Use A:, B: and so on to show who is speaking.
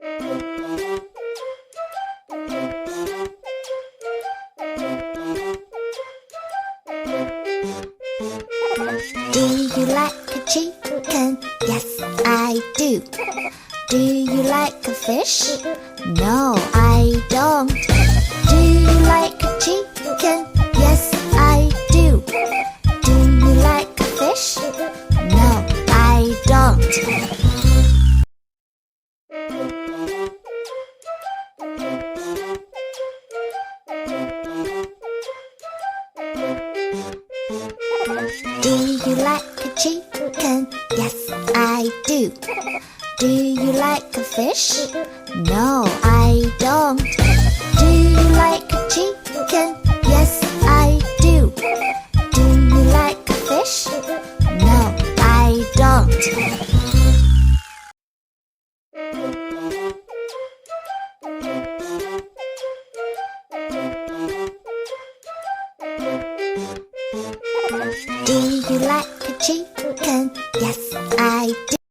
A: Do you like a chicken? Yes, I do. Do you like a fish? No, I don't. Do you like a chicken? Yes, I do. Do you like a fish? No, I don't. Do you like a chicken? Yes, I do. Do you like a fish? No, I don't. Do you like a chicken? Yes, I do. Do you like a fish? No, I don't. Do you like a chicken? Yes, I do.